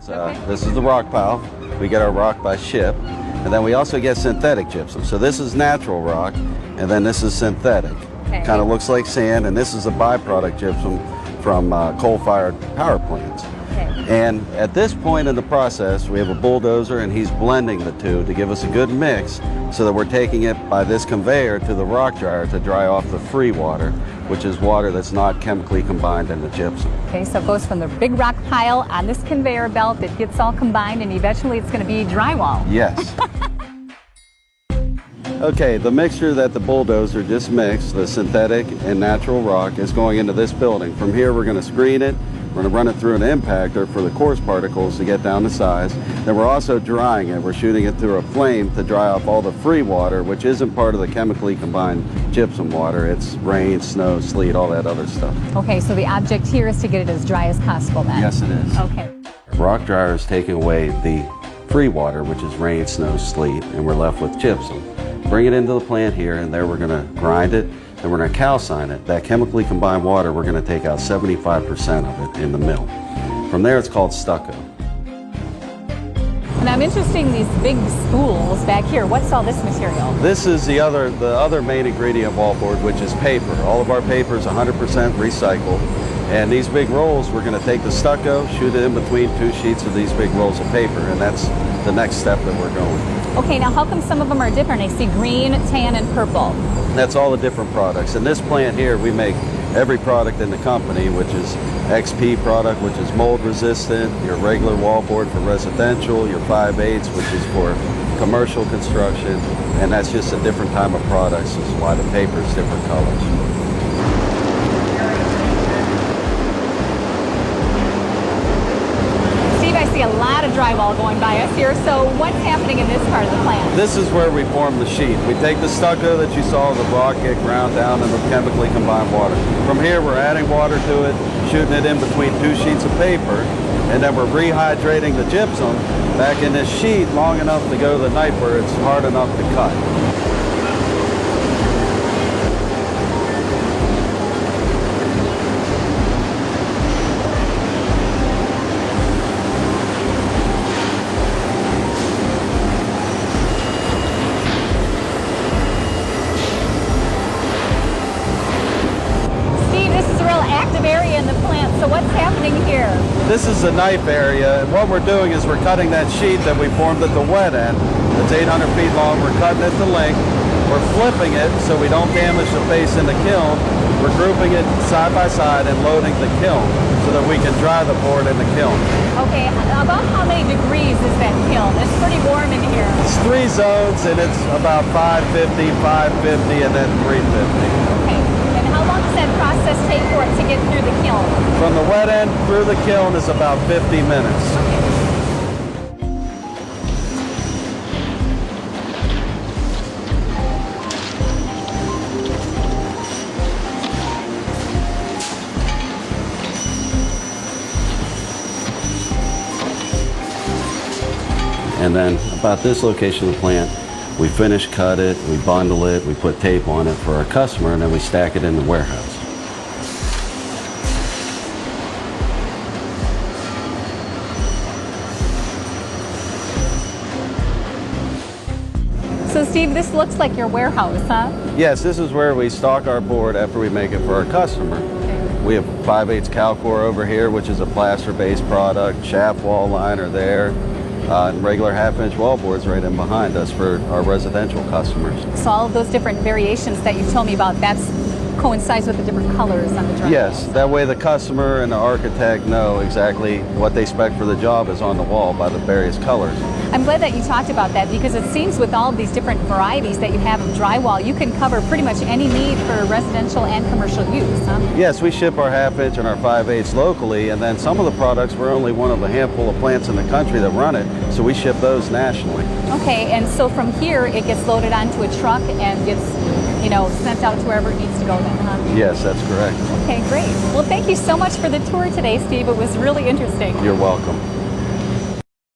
This is the rock pile. We get our rock by ship, and then we also get synthetic gypsum. So this is natural rock, and then this is synthetic. Okay. Kind of looks like sand, and this is a byproduct gypsum from coal-fired power plants. Okay. And at this point in the process, we have a bulldozer, and he's blending the two to give us a good mix so that we're taking it by this conveyor to the rock dryer to dry off the free water, which is water that's not chemically combined in the gypsum. Okay, so it goes from the big rock pile on this conveyor belt, it gets all combined, and eventually it's going to be drywall. Yes. Okay, the mixture that the bulldozer just mixed, the synthetic and natural rock, is going into this building. From here, we're going to screen it. We're going to run it through an impactor for the coarse particles to get down to size. Then we're also drying it. We're shooting it through a flame to dry off all the free water, which isn't part of the chemically combined gypsum water. It's rain, snow, sleet, all that other stuff. Okay, so the object here is to get it as dry as possible then? Yes, it is. Okay. Rock dryer is taking away the free water, which is rain, snow, sleet, and we're left with gypsum. Bring it into the plant here, and there we're going to grind it, then we're going to calcine it. That chemically combined water, we're going to take out 75% of it in the mill. From there, it's called stucco. And I'm interested in these big spools back here. What's all this material? This is the other main ingredient of wallboard, which is paper. All of our paper is 100% recycled. And these big rolls, we're going to take the stucco, shoot it in between two sheets of these big rolls of paper, and that's the next step that we're going. Okay, now how come some of them are different? I see green, tan, and purple. That's all the different products. In this plant here, we make every product in the company, which is XP product, which is mold resistant, your regular wallboard for residential, your 5/8, which is for commercial construction, and that's just a different type of products. This is why the paper is different colors. I see a lot of drywall going by us here, so what's happening in this part of the plant? This is where we form the sheet. We take the stucco that you saw, the rock get ground down in the chemically combined water. From here, we're adding water to it, shooting it in between two sheets of paper, and then we're rehydrating the gypsum back in this sheet long enough to go to the knife where it's hard enough to cut. Area in the plant, so what's happening here? This is the knife area, and what we're doing is we're cutting that sheet that we formed at the wet end. It's 800 feet long. We're cutting it to length. We're flipping it so we don't damage the face in the kiln. We're grouping it side by side and loading the kiln so that we can dry the board in the kiln. Okay, about how many degrees is that kiln? It's pretty warm in here. It's 3 zones, and it's about 550, 550, and then 350. Okay. How long does that process take for it to get through the kiln? From the wet end through the kiln is about 50 minutes. Okay. And then about this location of the plant, we finish cut it, we bundle it, we put tape on it for our customer, and then we stack it in the warehouse. So Steve, this looks like your warehouse, huh? Yes, this is where we stock our board after we make it for our customer. Okay. We have 5/8 Calcor over here, which is a plaster-based product, shaft wall liner there, and regular 1/2-inch wallboards right in behind us for our residential customers. So all of those different variations that you told me about, that's coincides with the different colors on the drywall. Yes, that way the customer and the architect know exactly what they expect for the job is on the wall by the various colors. I'm glad that you talked about that, because it seems with all of these different varieties that you have of drywall, you can cover pretty much any need for residential and commercial use, huh? Yes, we ship our 1/2-inch and our 5/8 locally, and then some of the products, we're only one of a handful of plants in the country that run it, so we ship those nationally. Okay, and so from here it gets loaded onto a truck and gets, you know, sent out to wherever it needs to go then, huh? Yes, that's correct. Okay, great. Well, thank you so much for the tour today, Steve. It was really interesting. You're welcome.